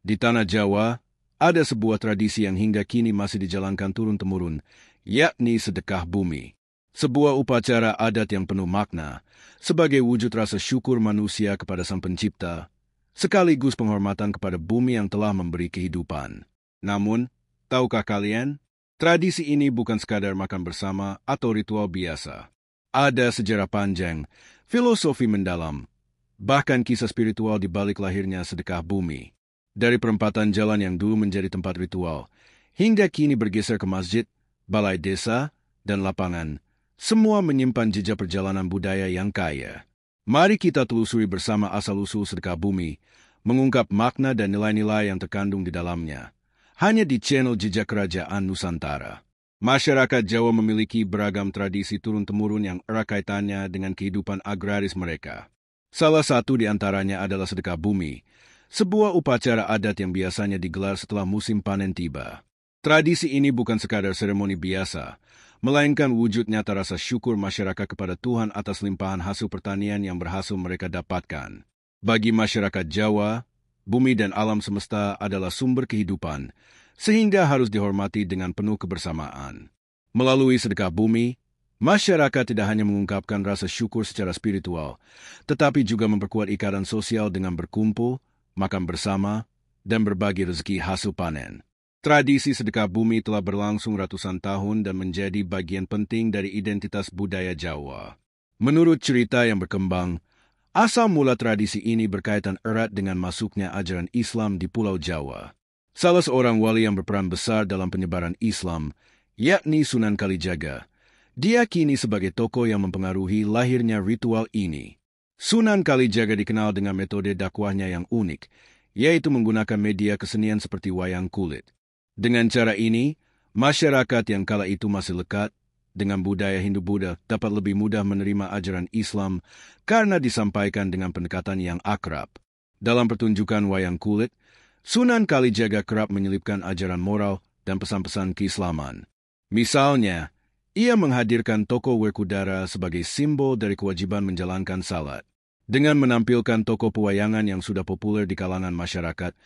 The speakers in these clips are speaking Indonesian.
Di tanah Jawa, ada sebuah tradisi yang hingga kini masih dijalankan turun-temurun, yakni sedekah bumi. Sebuah upacara adat yang penuh makna, sebagai wujud rasa syukur manusia kepada Sang Pencipta, sekaligus penghormatan kepada bumi yang telah memberi kehidupan. Namun, tahukah kalian, tradisi ini bukan sekadar makan bersama atau ritual biasa. Ada sejarah panjang, filosofi mendalam, bahkan kisah spiritual di balik lahirnya sedekah bumi. Dari perempatan jalan yang dulu menjadi tempat ritual, hingga kini bergeser ke masjid, balai desa, dan lapangan, semua menyimpan jejak perjalanan budaya yang kaya. Mari kita telusuri bersama asal-usul sedekah bumi, mengungkap makna dan nilai-nilai yang terkandung di dalamnya. Hanya di channel Jejak Kerajaan Nusantara. Masyarakat Jawa memiliki beragam tradisi turun-temurun yang erat kaitannya dengan kehidupan agraris mereka. Salah satu di antaranya adalah sedekah bumi, sebuah upacara adat yang biasanya digelar setelah musim panen tiba. Tradisi ini bukan sekadar seremoni biasa, melainkan wujud nyata rasa syukur masyarakat kepada Tuhan atas limpahan hasil pertanian yang berhasil mereka dapatkan. Bagi masyarakat Jawa, bumi dan alam semesta adalah sumber kehidupan, sehingga harus dihormati dengan penuh kebersamaan. Melalui sedekah bumi, masyarakat tidak hanya mengungkapkan rasa syukur secara spiritual, tetapi juga memperkuat ikatan sosial dengan berkumpul, makan bersama, dan berbagi rezeki hasil panen. Tradisi sedekah bumi telah berlangsung ratusan tahun dan menjadi bagian penting dari identitas budaya Jawa. Menurut cerita yang berkembang, asal mula tradisi ini berkaitan erat dengan masuknya ajaran Islam di Pulau Jawa. Salah seorang wali yang berperan besar dalam penyebaran Islam, yakni Sunan Kalijaga, diyakini sebagai tokoh yang mempengaruhi lahirnya ritual ini. Sunan Kalijaga dikenal dengan metode dakwahnya yang unik, yaitu menggunakan media kesenian seperti wayang kulit. Dengan cara ini, masyarakat yang kala itu masih lekat dengan budaya Hindu-Buddha dapat lebih mudah menerima ajaran Islam karena disampaikan dengan pendekatan yang akrab. Dalam pertunjukan wayang kulit, Sunan Kalijaga kerap menyelipkan ajaran moral dan pesan-pesan keislaman. Misalnya, ia menghadirkan tokoh Werkudara sebagai simbol dari kewajiban menjalankan salat. Dengan menampilkan tokoh pewayangan yang sudah populer di kalangan masyarakat,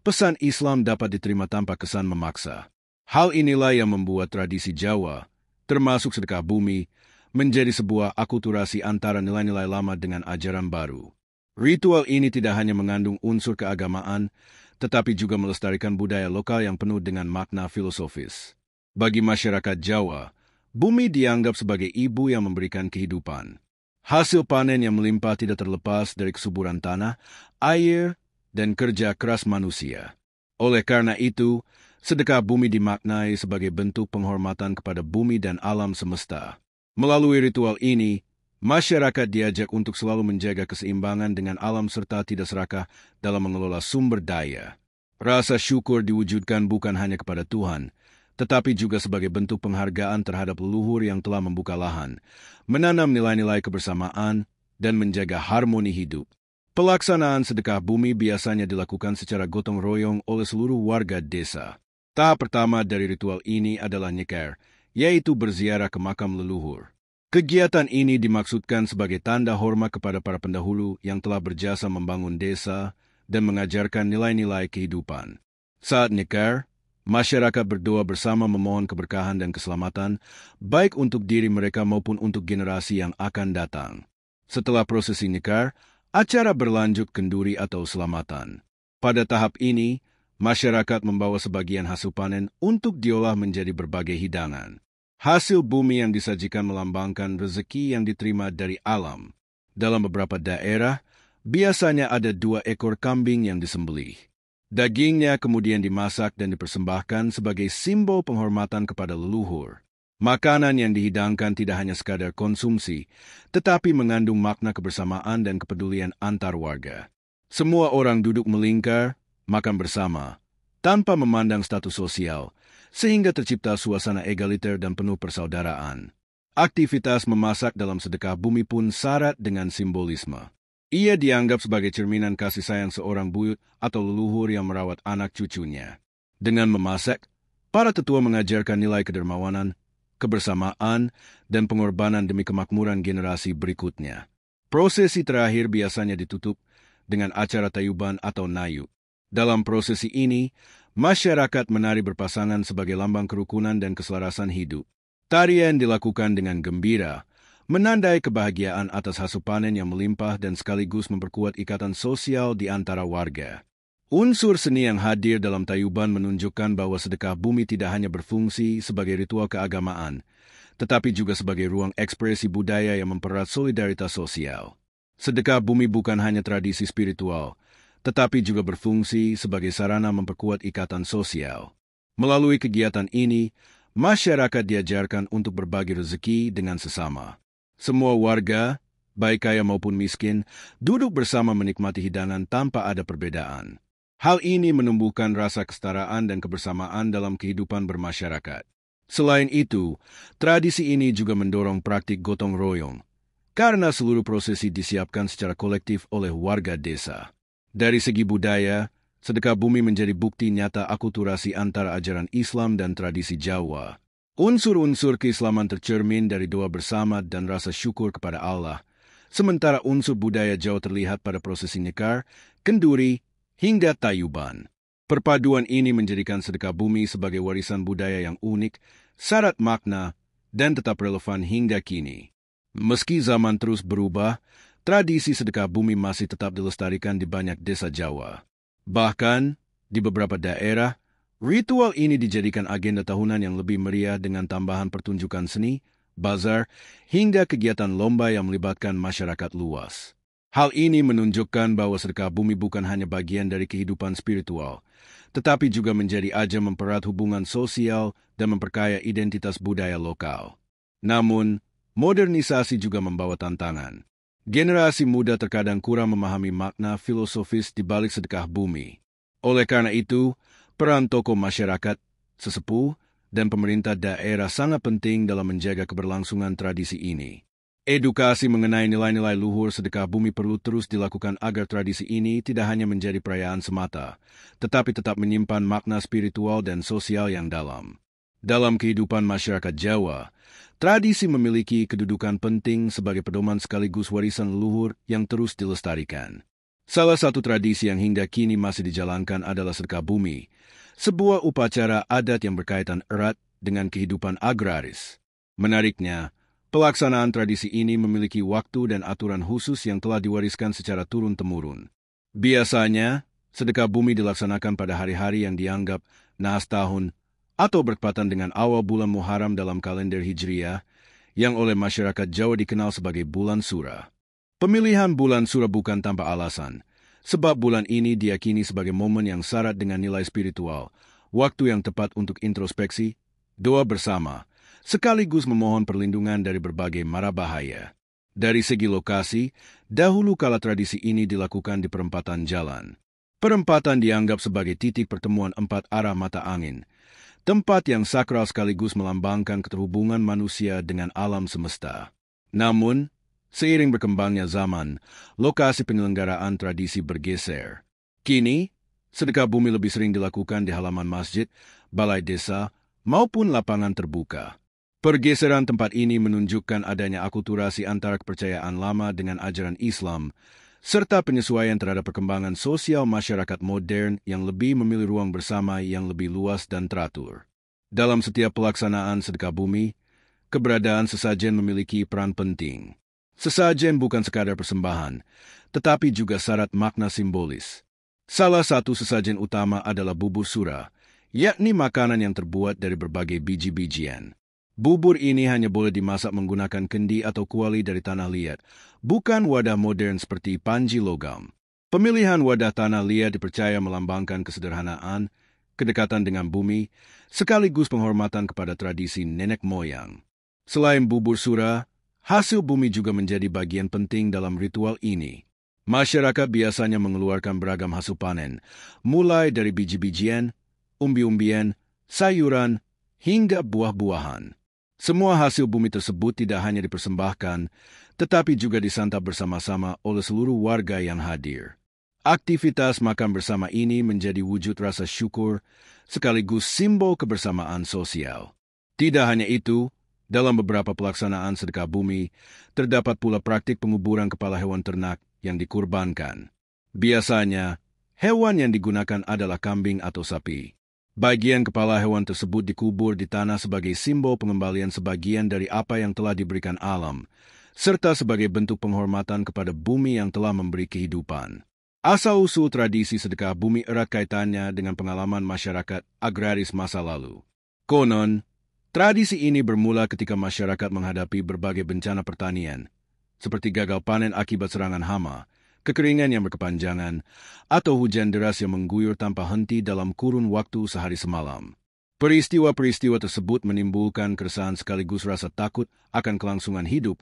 pesan Islam dapat diterima tanpa kesan memaksa. Hal inilah yang membuat tradisi Jawa, termasuk sedekah bumi, menjadi sebuah akulturasi antara nilai-nilai lama dengan ajaran baru. Ritual ini tidak hanya mengandung unsur keagamaan, tetapi juga melestarikan budaya lokal yang penuh dengan makna filosofis. Bagi masyarakat Jawa, bumi dianggap sebagai ibu yang memberikan kehidupan. Hasil panen yang melimpah tidak terlepas dari kesuburan tanah, air, dan kerja keras manusia. Oleh karena itu, sedekah bumi dimaknai sebagai bentuk penghormatan kepada bumi dan alam semesta. Melalui ritual ini, masyarakat diajak untuk selalu menjaga keseimbangan dengan alam serta tidak serakah dalam mengelola sumber daya. Rasa syukur diwujudkan bukan hanya kepada Tuhan, tetapi juga sebagai bentuk penghargaan terhadap leluhur yang telah membuka lahan, menanam nilai-nilai kebersamaan, dan menjaga harmoni hidup. Pelaksanaan sedekah bumi biasanya dilakukan secara gotong royong oleh seluruh warga desa. Tahap pertama dari ritual ini adalah nyekar, yaitu berziarah ke makam leluhur. Kegiatan ini dimaksudkan sebagai tanda hormat kepada para pendahulu yang telah berjasa membangun desa dan mengajarkan nilai-nilai kehidupan. Saat nyekar, masyarakat berdoa bersama memohon keberkahan dan keselamatan, baik untuk diri mereka maupun untuk generasi yang akan datang. Setelah prosesi nyekar, acara berlanjut kenduri atau selamatan. Pada tahap ini, masyarakat membawa sebagian hasil panen untuk diolah menjadi berbagai hidangan. Hasil bumi yang disajikan melambangkan rezeki yang diterima dari alam. Dalam beberapa daerah, biasanya ada 2 ekor kambing yang disembelih. Dagingnya kemudian dimasak dan dipersembahkan sebagai simbol penghormatan kepada leluhur. Makanan yang dihidangkan tidak hanya sekadar konsumsi, tetapi mengandung makna kebersamaan dan kepedulian antar warga. Semua orang duduk melingkar, makan bersama, tanpa memandang status sosial, sehingga tercipta suasana egaliter dan penuh persaudaraan. Aktivitas memasak dalam sedekah bumi pun syarat dengan simbolisme. Ia dianggap sebagai cerminan kasih sayang seorang buyut atau leluhur yang merawat anak cucunya. Dengan memasak, para tetua mengajarkan nilai kedermawanan, kebersamaan, dan pengorbanan demi kemakmuran generasi berikutnya. Prosesi terakhir biasanya ditutup dengan acara tayuban atau nayu. Dalam prosesi ini, masyarakat menari berpasangan sebagai lambang kerukunan dan keselarasan hidup. Tarian dilakukan dengan gembira, menandai kebahagiaan atas hasil panen yang melimpah dan sekaligus memperkuat ikatan sosial di antara warga. Unsur seni yang hadir dalam tayuban menunjukkan bahwa sedekah bumi tidak hanya berfungsi sebagai ritual keagamaan, tetapi juga sebagai ruang ekspresi budaya yang mempererat solidaritas sosial. Sedekah bumi bukan hanya tradisi spiritual, tetapi juga berfungsi sebagai sarana memperkuat ikatan sosial. Melalui kegiatan ini, masyarakat diajarkan untuk berbagi rezeki dengan sesama. Semua warga, baik kaya maupun miskin, duduk bersama menikmati hidangan tanpa ada perbedaan. Hal ini menumbuhkan rasa kesetaraan dan kebersamaan dalam kehidupan bermasyarakat. Selain itu, tradisi ini juga mendorong praktik gotong royong, karena seluruh prosesi disiapkan secara kolektif oleh warga desa. Dari segi budaya, sedekah bumi menjadi bukti nyata akulturasi antara ajaran Islam dan tradisi Jawa. Unsur-unsur keislaman tercermin dari doa bersama dan rasa syukur kepada Allah, sementara unsur budaya Jawa terlihat pada prosesi nyekar, kenduri, hingga tayuban. Perpaduan ini menjadikan sedekah bumi sebagai warisan budaya yang unik, syarat makna, dan tetap relevan hingga kini. Meski zaman terus berubah, tradisi sedekah bumi masih tetap dilestarikan di banyak desa Jawa. Bahkan, di beberapa daerah, ritual ini dijadikan agenda tahunan yang lebih meriah dengan tambahan pertunjukan seni, bazar, hingga kegiatan lomba yang melibatkan masyarakat luas. Hal ini menunjukkan bahwa sedekah bumi bukan hanya bagian dari kehidupan spiritual, tetapi juga menjadi ajang mempererat hubungan sosial dan memperkaya identitas budaya lokal. Namun, modernisasi juga membawa tantangan. Generasi muda terkadang kurang memahami makna filosofis di balik sedekah bumi. Oleh karena itu, peran tokoh masyarakat, sesepuh, dan pemerintah daerah sangat penting dalam menjaga keberlangsungan tradisi ini. Edukasi mengenai nilai-nilai luhur sedekah bumi perlu terus dilakukan agar tradisi ini tidak hanya menjadi perayaan semata, tetapi tetap menyimpan makna spiritual dan sosial yang dalam. Dalam kehidupan masyarakat Jawa, tradisi memiliki kedudukan penting sebagai pedoman sekaligus warisan leluhur yang terus dilestarikan. Salah satu tradisi yang hingga kini masih dijalankan adalah sedekah bumi, sebuah upacara adat yang berkaitan erat dengan kehidupan agraris. Menariknya, pelaksanaan tradisi ini memiliki waktu dan aturan khusus yang telah diwariskan secara turun-temurun. Biasanya, sedekah bumi dilaksanakan pada hari-hari yang dianggap nahas tahun atau bertepatan dengan awal bulan Muharram dalam kalender Hijriah, yang oleh masyarakat Jawa dikenal sebagai bulan Sura. Pemilihan bulan Sura bukan tanpa alasan, sebab bulan ini diyakini sebagai momen yang syarat dengan nilai spiritual, waktu yang tepat untuk introspeksi, doa bersama, sekaligus memohon perlindungan dari berbagai mara bahaya. Dari segi lokasi, dahulu kala tradisi ini dilakukan di perempatan jalan. Perempatan dianggap sebagai titik pertemuan empat arah mata angin, tempat yang sakral sekaligus melambangkan keterhubungan manusia dengan alam semesta. Namun, seiring berkembangnya zaman, lokasi penyelenggaraan tradisi bergeser. Kini, sedekah bumi lebih sering dilakukan di halaman masjid, balai desa, maupun lapangan terbuka. Pergeseran tempat ini menunjukkan adanya akulturasi antara kepercayaan lama dengan ajaran Islam, serta penyesuaian terhadap perkembangan sosial masyarakat modern yang lebih memilih ruang bersama yang lebih luas dan teratur. Dalam setiap pelaksanaan sedekah bumi, keberadaan sesajen memiliki peran penting. Sesajen bukan sekadar persembahan, tetapi juga syarat makna simbolis. Salah satu sesajen utama adalah bubur sura, yakni makanan yang terbuat dari berbagai biji-bijian. Bubur ini hanya boleh dimasak menggunakan kendi atau kuali dari tanah liat, bukan wadah modern seperti panji logam. Pemilihan wadah tanah liat dipercaya melambangkan kesederhanaan, kedekatan dengan bumi, sekaligus penghormatan kepada tradisi nenek moyang. Selain bubur sura, hasil bumi juga menjadi bagian penting dalam ritual ini. Masyarakat biasanya mengeluarkan beragam hasil panen, mulai dari biji-bijian, umbi-umbian, sayuran, hingga buah-buahan. Semua hasil bumi tersebut tidak hanya dipersembahkan, tetapi juga disantap bersama-sama oleh seluruh warga yang hadir. Aktivitas makan bersama ini menjadi wujud rasa syukur, sekaligus simbol kebersamaan sosial. Tidak hanya itu, dalam beberapa pelaksanaan sedekah bumi, terdapat pula praktik penguburan kepala hewan ternak yang dikurbankan. Biasanya, Hewan yang digunakan adalah kambing atau sapi. Bagian kepala hewan tersebut dikubur di tanah sebagai simbol pengembalian sebagian dari apa yang telah diberikan alam, serta sebagai bentuk penghormatan kepada bumi yang telah memberi kehidupan. Asal-usul tradisi sedekah bumi erat kaitannya dengan pengalaman masyarakat agraris masa lalu. Konon, tradisi ini bermula ketika masyarakat menghadapi berbagai bencana pertanian, seperti gagal panen akibat serangan hama, kekeringan yang berkepanjangan, atau hujan deras yang mengguyur tanpa henti dalam kurun waktu sehari semalam. Peristiwa-peristiwa tersebut menimbulkan keresahan sekaligus rasa takut akan kelangsungan hidup,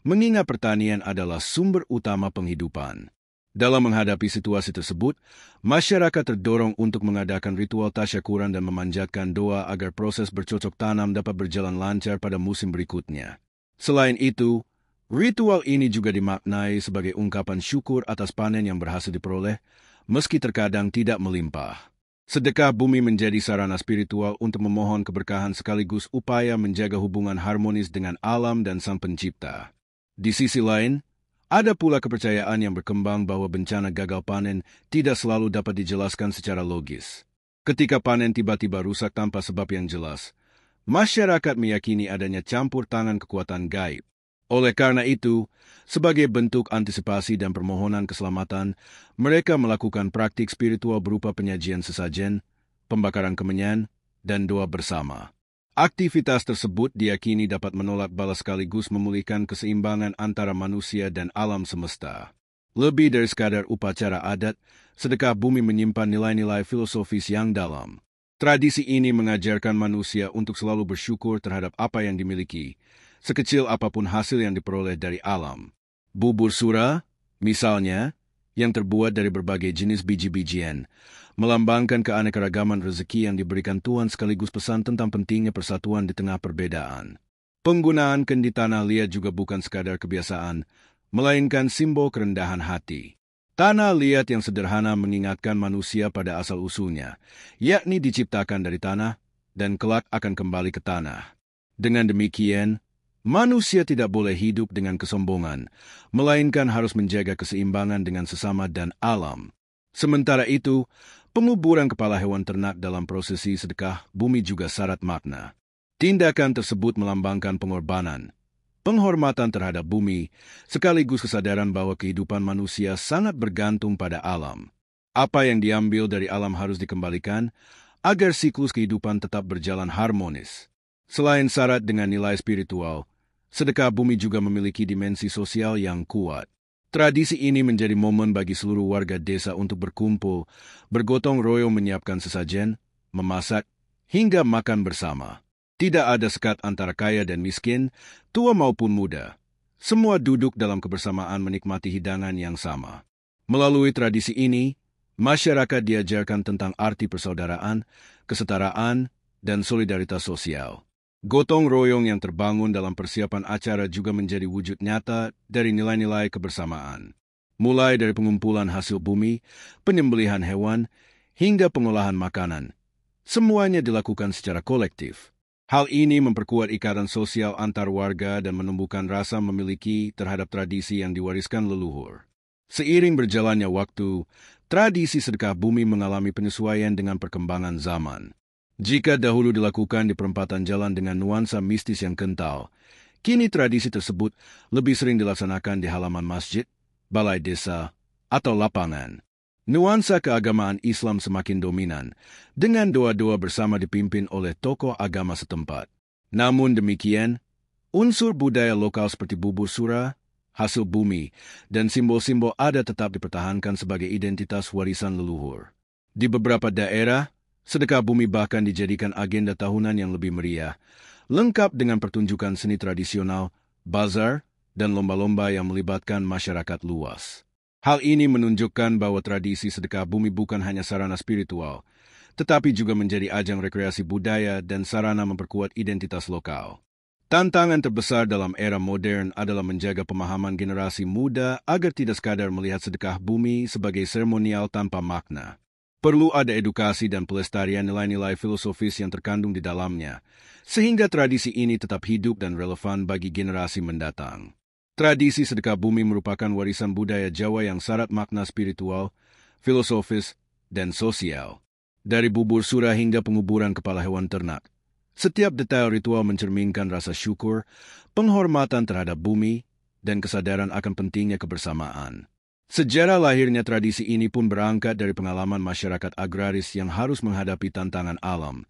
mengingat pertanian adalah sumber utama penghidupan. Dalam menghadapi situasi tersebut, masyarakat terdorong untuk mengadakan ritual tasyakuran dan memanjatkan doa agar proses bercocok tanam dapat berjalan lancar pada musim berikutnya. Selain itu, ritual ini juga dimaknai sebagai ungkapan syukur atas panen yang berhasil diperoleh, meski terkadang tidak melimpah. Sedekah bumi menjadi sarana spiritual untuk memohon keberkahan sekaligus upaya menjaga hubungan harmonis dengan alam dan Sang Pencipta. Di sisi lain, ada pula kepercayaan yang berkembang bahwa bencana gagal panen tidak selalu dapat dijelaskan secara logis. Ketika panen tiba-tiba rusak tanpa sebab yang jelas, masyarakat meyakini adanya campur tangan kekuatan gaib. Oleh karena itu, sebagai bentuk antisipasi dan permohonan keselamatan, mereka melakukan praktik spiritual berupa penyajian sesajen, pembakaran kemenyan, dan doa bersama. Aktivitas tersebut diyakini dapat menolak balas sekaligus memulihkan keseimbangan antara manusia dan alam semesta. Lebih dari sekadar upacara adat, sedekah bumi menyimpan nilai-nilai filosofis yang dalam. Tradisi ini mengajarkan manusia untuk selalu bersyukur terhadap apa yang dimiliki, sekecil apapun hasil yang diperoleh dari alam. Bubur sura, misalnya, yang terbuat dari berbagai jenis biji-bijian, melambangkan keanekaragaman rezeki yang diberikan Tuhan sekaligus pesan tentang pentingnya persatuan di tengah perbedaan. Penggunaan kendi tanah liat juga bukan sekadar kebiasaan, melainkan simbol kerendahan hati. Tanah liat yang sederhana mengingatkan manusia pada asal-usulnya, yakni diciptakan dari tanah dan kelak akan kembali ke tanah. Dengan demikian, manusia tidak boleh hidup dengan kesombongan, melainkan harus menjaga keseimbangan dengan sesama dan alam. Sementara itu, penguburan kepala hewan ternak dalam prosesi sedekah bumi juga syarat makna. Tindakan tersebut melambangkan pengorbanan, penghormatan terhadap bumi, sekaligus kesadaran bahwa kehidupan manusia sangat bergantung pada alam. Apa yang diambil dari alam harus dikembalikan, agar siklus kehidupan tetap berjalan harmonis. Selain syarat dengan nilai spiritual, sedekah bumi juga memiliki dimensi sosial yang kuat. Tradisi ini menjadi momen bagi seluruh warga desa untuk berkumpul, bergotong royong menyiapkan sesajen, memasak, hingga makan bersama. Tidak ada sekat antara kaya dan miskin, tua maupun muda. Semua duduk dalam kebersamaan menikmati hidangan yang sama. Melalui tradisi ini, masyarakat diajarkan tentang arti persaudaraan, kesetaraan, dan solidaritas sosial. Gotong royong yang terbangun dalam persiapan acara juga menjadi wujud nyata dari nilai-nilai kebersamaan. Mulai dari pengumpulan hasil bumi, penyembelihan hewan, hingga pengolahan makanan. Semuanya dilakukan secara kolektif. Hal ini memperkuat ikatan sosial antar warga dan menumbuhkan rasa memiliki terhadap tradisi yang diwariskan leluhur. Seiring berjalannya waktu, tradisi sedekah bumi mengalami penyesuaian dengan perkembangan zaman. Jika dahulu dilakukan di perempatan jalan dengan nuansa mistis yang kental, kini tradisi tersebut lebih sering dilaksanakan di halaman masjid, balai desa, atau lapangan. Nuansa keagamaan Islam semakin dominan, dengan doa-doa bersama dipimpin oleh tokoh agama setempat. Namun demikian, unsur budaya lokal seperti bubur sura, hasil bumi, dan simbol-simbol adat tetap dipertahankan sebagai identitas warisan leluhur. Di beberapa daerah, sedekah bumi bahkan dijadikan agenda tahunan yang lebih meriah, lengkap dengan pertunjukan seni tradisional, bazar, dan lomba-lomba yang melibatkan masyarakat luas. Hal ini menunjukkan bahwa tradisi sedekah bumi bukan hanya sarana spiritual, tetapi juga menjadi ajang rekreasi budaya dan sarana memperkuat identitas lokal. Tantangan terbesar dalam era modern adalah menjaga pemahaman generasi muda agar tidak sekadar melihat sedekah bumi sebagai seremonial tanpa makna. Perlu ada edukasi dan pelestarian nilai-nilai filosofis yang terkandung di dalamnya, sehingga tradisi ini tetap hidup dan relevan bagi generasi mendatang. Tradisi sedekah bumi merupakan warisan budaya Jawa yang syarat makna spiritual, filosofis, dan sosial. Dari bubur sura hingga penguburan kepala hewan ternak. Setiap detail ritual mencerminkan rasa syukur, penghormatan terhadap bumi, dan kesadaran akan pentingnya kebersamaan. Sejarah lahirnya tradisi ini pun berangkat dari pengalaman masyarakat agraris yang harus menghadapi tantangan alam,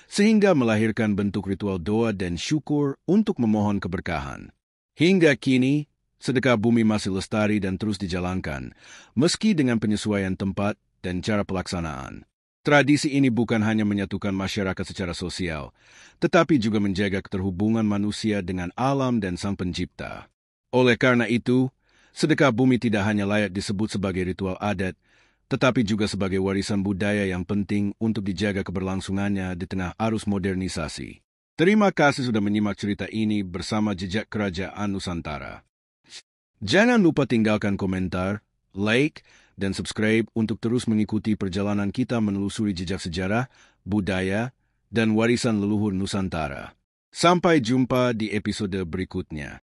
sehingga melahirkan bentuk ritual doa dan syukur untuk memohon keberkahan. Hingga kini, sedekah bumi masih lestari dan terus dijalankan, meski dengan penyesuaian tempat dan cara pelaksanaan. Tradisi ini bukan hanya menyatukan masyarakat secara sosial, tetapi juga menjaga keterhubungan manusia dengan alam dan Sang Pencipta. Oleh karena itu, sedekah bumi tidak hanya layak disebut sebagai ritual adat, tetapi juga sebagai warisan budaya yang penting untuk dijaga keberlangsungannya di tengah arus modernisasi. Terima kasih sudah menyimak cerita ini bersama Jejak Kerajaan Nusantara. Jangan lupa tinggalkan komentar, like, dan subscribe untuk terus mengikuti perjalanan kita menelusuri jejak sejarah, budaya, dan warisan leluhur Nusantara. Sampai jumpa di episode berikutnya.